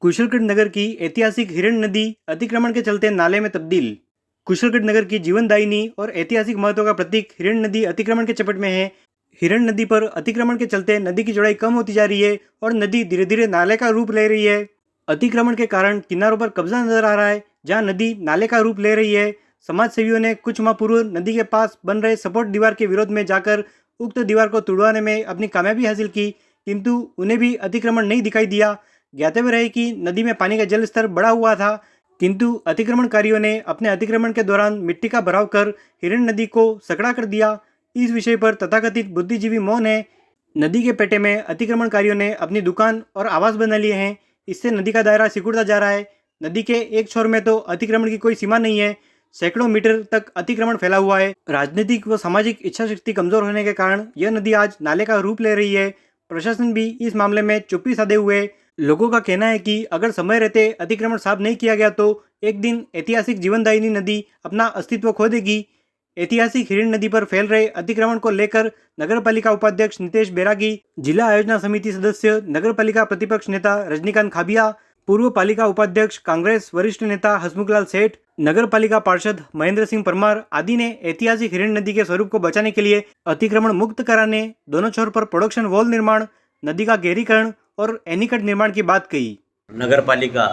कुशलगढ़ नगर की ऐतिहासिक हिरण नदी अतिक्रमण के चलते नाले में तब्दील। कुशलगढ़ नगर की जीवनदायिनी और ऐतिहासिक महत्व का प्रतीक हिरण नदी अतिक्रमण के चपेट में है। हिरण नदी पर अतिक्रमण के चलते नदी की चौड़ाई कम होती जा रही है और नदी धीरे धीरे नाले का रूप ले रही है। अतिक्रमण के कारण किनारों पर कब्जा नजर आ रहा है, जहां नदी नाले का रूप ले रही है। समाज सेवियों ने कुछ माह पूर्व नदी के पास बन रहे सपोर्ट दीवार के विरोध में जाकर उक्त दीवार को तुड़वाने में अपनी कामयाबी हासिल की, किंतु उन्हें भी अतिक्रमण नहीं दिखाई दिया। ज्ञातव्य रहे कि नदी में पानी का जल स्तर बढ़ा हुआ था, किंतु अतिक्रमणकारियों ने अपने अतिक्रमण के दौरान मिट्टी का भराव कर हिरण नदी को सकड़ा कर दिया। इस विषय पर तथाकथित बुद्धिजीवी मौन है। नदी के पेटे में अतिक्रमणकारियों ने अपनी दुकान और आवास बना लिए हैं। इससे नदी का दायरा सिकुड़ता जा रहा है। नदी के एक छोर में तो अतिक्रमण की कोई सीमा नहीं है, सैकड़ों मीटर तक अतिक्रमण फैला हुआ है। राजनीतिक व सामाजिक इच्छा शक्ति कमजोर होने के कारण यह नदी आज नाले का रूप ले रही है। प्रशासन भी इस मामले में चुप्पी साधे हुए। लोगों का कहना है कि अगर समय रहते अतिक्रमण साफ नहीं किया गया तो एक दिन ऐतिहासिक जीवनदायिनी नदी अपना अस्तित्व खो देगी। ऐतिहासिक हिरण नदी पर फैल रहे अतिक्रमण को लेकर नगर पालिका उपाध्यक्ष नितेश बैरागी, जिला आयोजना समिति सदस्य, नगर पालिका प्रतिपक्ष नेता रजनीकांत खाबिया, पूर्व पालिका उपाध्यक्ष कांग्रेस वरिष्ठ नेता हसमुखलाल सेठ, नगर पालिका पार्षद महेंद्र सिंह परमार आदि ने ऐतिहासिक हिरण नदी के स्वरूप को बचाने के लिए अतिक्रमण मुक्त कराने, दोनों छोर पर प्रोडक्शन वॉल निर्माण, नदी का गहरीकरण और एनीकट निर्माण की बात कही। नगर पालिका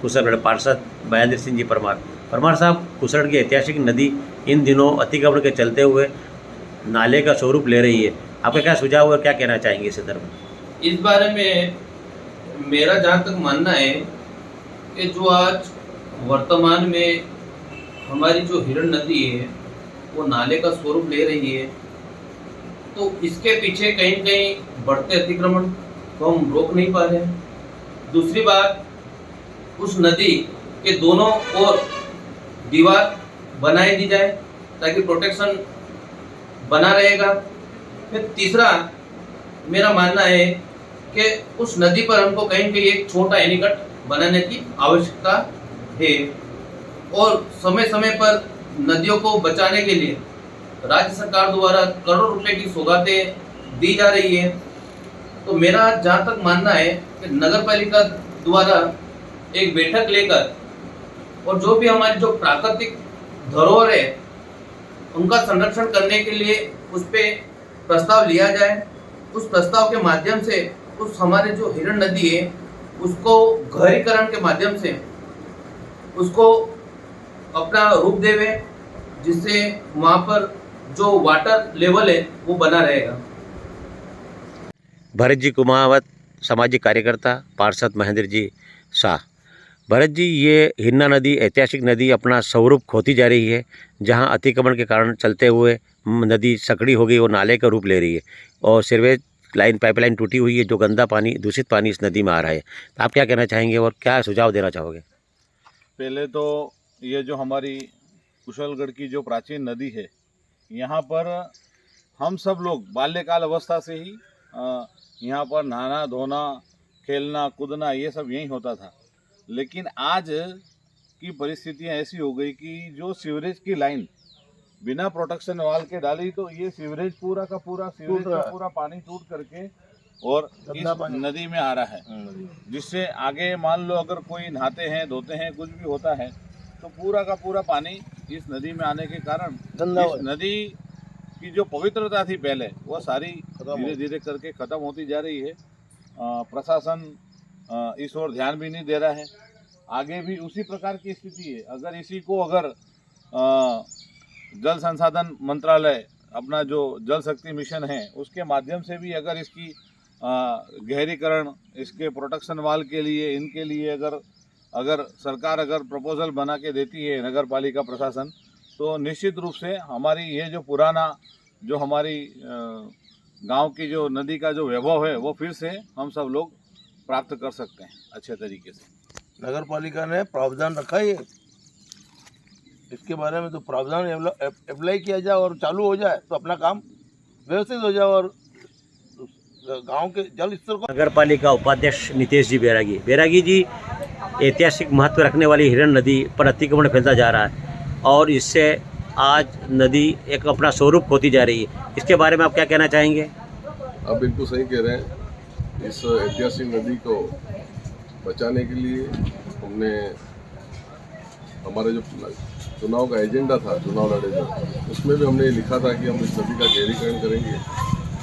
कुशलगढ़ पार्षद महेंद्र सिंह जी परमार साहब, कुशलगढ़ की ऐतिहासिक नदी इन दिनों अतिक्रमण के चलते हुए नाले का स्वरूप ले रही है। आपका क्या सुझाव और क्या कहना चाहेंगे इस संदर्भ में? इस बारे में मेरा जहाँ तक मानना है कि जो आज वर्तमान में हमारी जो हिरण नदी है वो नाले का स्वरूप ले रही है, तो इसके पीछे कहीं न कहीं बढ़ते अतिक्रमण को हम रोक नहीं पा रहे हैं। दूसरी बात, उस नदी के दोनों ओर दीवार बनाई दी जाए ताकि प्रोटेक्शन बना रहेगा। फिर तीसरा मेरा मानना है कि उस नदी पर हमको कहीं न कहीं एक छोटा एनीकट बनाने की आवश्यकता है और समय समय पर नदियों को बचाने के लिए राज्य सरकार द्वारा करोड़ों रुपए की सौगातें दी जा रही है। तो मेरा जहाँ तक मानना है कि नगर पालिका द्वारा एक बैठक लेकर और जो भी हमारी जो प्राकृतिक धरोहर है उनका संरक्षण करने के लिए उस पे प्रस्ताव लिया जाए। उस प्रस्ताव के माध्यम से उस हमारे जो हिरण नदी है उसको गहरीकरण के माध्यम से उसको अपना रूप देवे, जिससे वहाँ पर जो वाटर लेवल है वो बना रहेगा। भरत जी कुमावत, सामाजिक कार्यकर्ता, पार्षद महेंद्र जी शाह। भरत जी, ये हिरना नदी ऐतिहासिक नदी अपना स्वरूप खोती जा रही है, जहां अतिक्रमण के कारण चलते हुए नदी सकड़ी हो गई और नाले का रूप ले रही है और सीवरेज लाइन पाइपलाइन टूटी हुई है, जो गंदा पानी, दूषित पानी इस नदी में आ रहा है। तो आप क्या कहना चाहेंगे और क्या सुझाव देना चाहोगे? पहले तो ये जो हमारी कुशलगढ़ की जो प्राचीन नदी है, यहाँ पर हम सब लोग बाल्यकाल अवस्था से ही यहाँ पर नहाना धोना, खेलना कूदना ये सब यहीं होता था। लेकिन आज की परिस्थितियाँ ऐसी हो गई कि जो सीवरेज की लाइन बिना प्रोटेक्शन वाल के डाली, तो ये सीवरेज पूरा का पूरा पानी टूट करके और इस नदी में आ रहा है, जिससे आगे मान लो अगर कोई नहाते हैं, धोते हैं, कुछ भी होता है तो पूरा का पूरा पानी इस नदी में आने के कारण इस नदी की जो पवित्रता थी पहले वो सारी धीरे धीरे करके ख़त्म होती जा रही है। प्रशासन इस ओर ध्यान भी नहीं दे रहा है। आगे भी उसी प्रकार की स्थिति है। अगर इसी को जल संसाधन मंत्रालय अपना जो जल शक्ति मिशन है उसके माध्यम से भी अगर इसकी गहरीकरण, इसके प्रोटेक्शन वाल के लिए, इनके लिए अगर सरकार प्रपोजल बना के देती है, नगर पालिका प्रशासन, तो निश्चित रूप से हमारी ये जो पुराना जो हमारी गांव की जो नदी का जो वैभव है वो फिर से हम सब लोग प्राप्त कर सकते हैं अच्छे तरीके से। नगर पालिका ने प्रावधान रखा है इसके बारे में, तो प्रावधान अप्लाई किया जाए और चालू हो जाए तो अपना काम व्यवस्थित हो जाए और गांव के जल स्तर को। नगर पालिका उपाध्यक्ष नितेश जी बैरागी जी, ऐतिहासिक महत्व रखने वाली हिरण नदी पर अतिक्रमण फैलता जा रहा है और इससे आज नदी एक अपना स्वरूप खोती जा रही है। इसके बारे में आप क्या कहना चाहेंगे? आप बिल्कुल सही कह रहे हैं। इस ऐतिहासिक नदी को बचाने के लिए हमने हमारे जो चुनाव का एजेंडा था, चुनाव लड़े जो, उसमें भी हमने लिखा था कि हम इस नदी का गहरीकरण करेंगे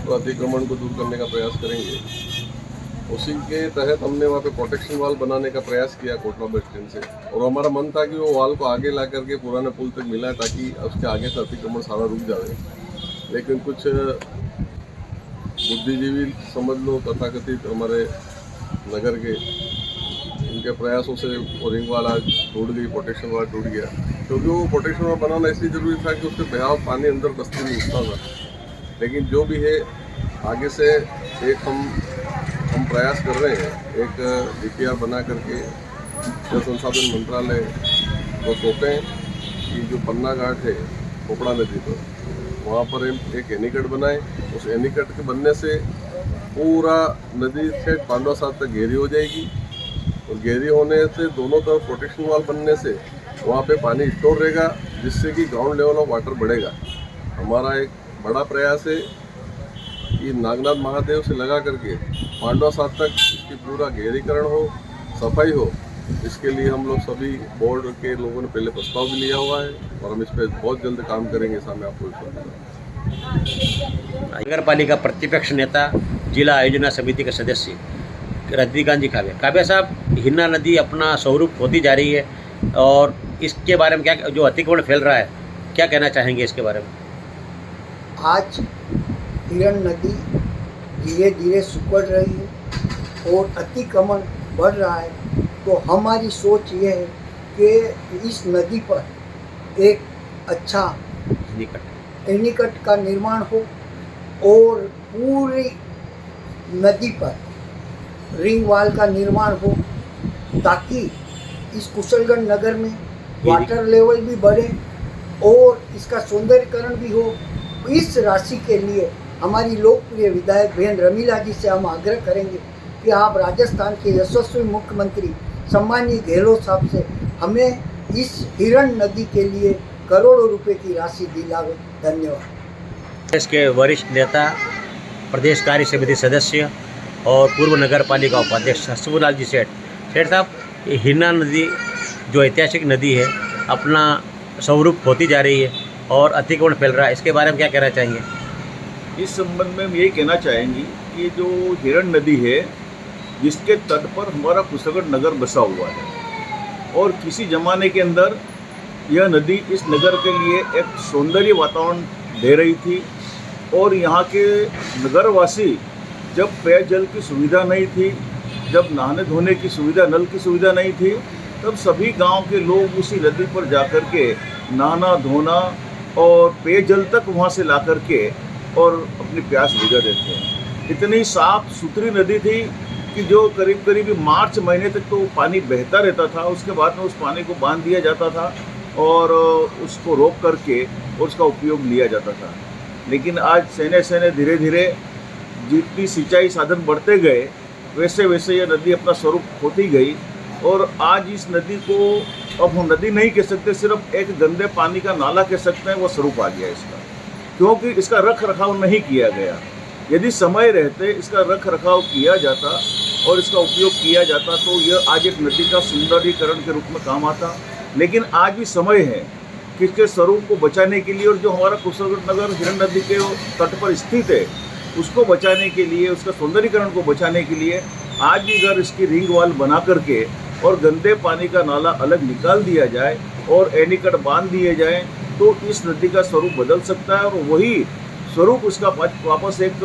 तो अतिक्रमण को दूर करने का प्रयास करेंगे। उसी के तहत हमने वहाँ पे प्रोटेक्शन वाल बनाने का प्रयास किया कोटला बस स्टैंड से, और हमारा मन था कि वो वाल को आगे ला करके पुराने पुल तक मिलाए ताकि उसके आगे से अतिक्रमण सारा रुक जाए। लेकिन कुछ बुद्धिजीवी समझ लो, तथाकथित हमारे नगर के, उनके प्रयासों से वो रिंग वाल आज टूट गई, प्रोटेक्शन वाल टूट गया। क्योंकि वो प्रोटेक्शन वाल बनाना इसलिए ज़रूरी था कि उससे बहाव पानी अंदर बस्ती में घुसता था। लेकिन जो भी है, आगे से एक हम प्रयास कर रहे हैं, एक DPR बना करके जल संसाधन मंत्रालय को सौंपें कि जो पन्ना घाट है कोपड़ा नदी पर, वहाँ पर एक एनीकट बनाएं। उस एनीकट के बनने से पूरा नदी से पांडवा साथ तक गहरी हो जाएगी, और गहरी होने से दोनों तरफ प्रोटेक्शन वाल बनने से वहाँ पे पानी स्टोर रहेगा, जिससे कि ग्राउंड लेवल ऑफ वाटर बढ़ेगा। हमारा एक बड़ा प्रयास है कि नागनाथ महादेव से लगा करके पांडवा साथ तक इसकी पूरा गहरीकरण हो, सफाई हो। इसके लिए हम लोग सभी बोर्ड के लोगों ने पहले प्रस्ताव भी लिया हुआ है, और हम इस पर बहुत जल्द काम करेंगे। सामने आपको नगर पालिका प्रतिपक्ष नेता, जिला आयोजना समिति के सदस्य रजनीकांत जी काव्या साहब, हिन्ना नदी अपना स्वरूप खोती जा रही है, और इसके बारे में क्या, जो अतिक्रमण फैल रहा है, क्या कहना चाहेंगे इसके बारे में? आज हिरण नदी धीरे धीरे सिकुड़ रही है और अतिक्रमण बढ़ रहा है, तो हमारी सोच ये है कि इस नदी पर एक अच्छा एनीकट का निर्माण हो और पूरी नदी पर रिंग वाल का निर्माण हो, ताकि इस कुशलगढ़ नगर में वाटर लेवल भी बढ़े और इसका सौंदर्यीकरण भी हो। इस राशि के लिए हमारी लोकप्रिय विधायक बहन रमीला जी से हम आग्रह करेंगे कि आप राजस्थान के यशस्वी मुख्यमंत्री सम्मानीय गहलोत साहब से हमें इस हिरण नदी के लिए करोड़ों रुपए की राशि दिलावे। धन्यवाद। प्रदेश के वरिष्ठ नेता, प्रदेश कार्य समिति सदस्य और पूर्व नगर पालिका उपाध्यक्ष हसमुलाल जी सेठ साहब, ये हिन्ना नदी जो ऐतिहासिक नदी है अपना स्वरूप खोती जा रही है और अतिक्रमण फैल रहा है, इसके बारे में क्या कहना चाहेंगे? इस संबंध में हम यही कहना चाहेंगे कि जो हिरण नदी है, जिसके तट पर हमारा कुशलगढ़ नगर बसा हुआ है, और किसी ज़माने के अंदर यह नदी इस नगर के लिए एक सौंदर्य वातावरण दे रही थी, और यहाँ के नगरवासी जब पेयजल की सुविधा नहीं थी, जब नहाने धोने की सुविधा, नल की सुविधा नहीं थी, तब सभी गांव के लोग उसी नदी पर जाकर के नहाना धोना और पेयजल तक वहाँ से ला कर के और अपनी प्यास बुझा देते हैं। इतनी साफ सुथरी नदी थी कि जो करीब करीब मार्च महीने तक तो पानी बहता रहता था, उसके बाद में उस पानी को बांध दिया जाता था और उसको रोक करके और उसका उपयोग लिया जाता था। लेकिन आज सहने धीरे धीरे जितनी सिंचाई साधन बढ़ते गए, वैसे वैसे यह नदी अपना स्वरूप खोती गई, और आज इस नदी को अब हम नदी नहीं कह सकते, सिर्फ एक गंदे पानी का नाला कह सकते हैं, वो स्वरूप आ गया इसका, क्योंकि इसका रख रखाव नहीं किया गया। यदि समय रहते इसका रख रखाव किया जाता और इसका उपयोग किया जाता तो यह आज एक नदी का सौंदर्यीकरण के रूप में काम आता। लेकिन आज भी समय है कि इसके स्वरूप को बचाने के लिए, और जो हमारा कुशलगढ़ नगर हिरण नदी के तट पर स्थित है उसको बचाने के लिए, उसका सौंदर्यीकरण को बचाने के लिए आज भी अगर इसकी रिंग वाल बना करके और गंदे पानी का नाला अलग निकाल दिया जाए और एनीकट बांध दिए जाए तो इस नदी का स्वरूप बदल सकता है, और वही स्वरूप उसका वापस एक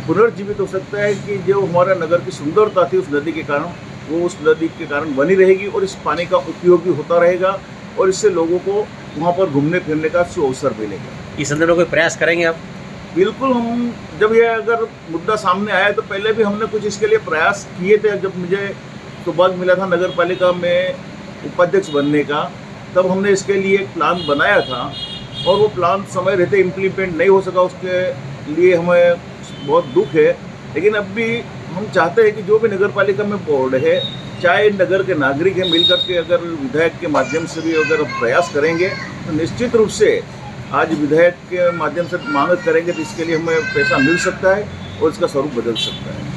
पुनर्जीवित हो सकता है कि जो हमारा नगर की सुंदरता थी उस नदी के कारण, वो उस नदी के कारण बनी रहेगी और इस पानी का उपयोग भी होता रहेगा, और इससे लोगों को वहाँ पर घूमने फिरने का अवसर मिलेगा। इस संदर्भ में कोई प्रयास करेंगे आप? बिल्कुल, हम जब ये अगर मुद्दा सामने आया तो पहले भी हमने कुछ इसके लिए प्रयास किए थे। जब मुझे सौभाग्य मिला था नगर पालिका में उपाध्यक्ष बनने का, तब हमने इसके लिए एक प्लान बनाया था, और वो प्लान समय रहते इम्प्लीमेंट नहीं हो सका, उसके लिए हमें बहुत दुख है। लेकिन अब भी हम चाहते हैं कि जो भी नगर पालिका में बोर्ड है, चाहे नगर के नागरिक हैं, मिलकर के अगर विधायक के माध्यम से भी अगर प्रयास करेंगे तो निश्चित रूप से आज विधायक के माध्यम से मांग करेंगे तो इसके लिए हमें पैसा मिल सकता है और इसका स्वरूप बदल सकता है।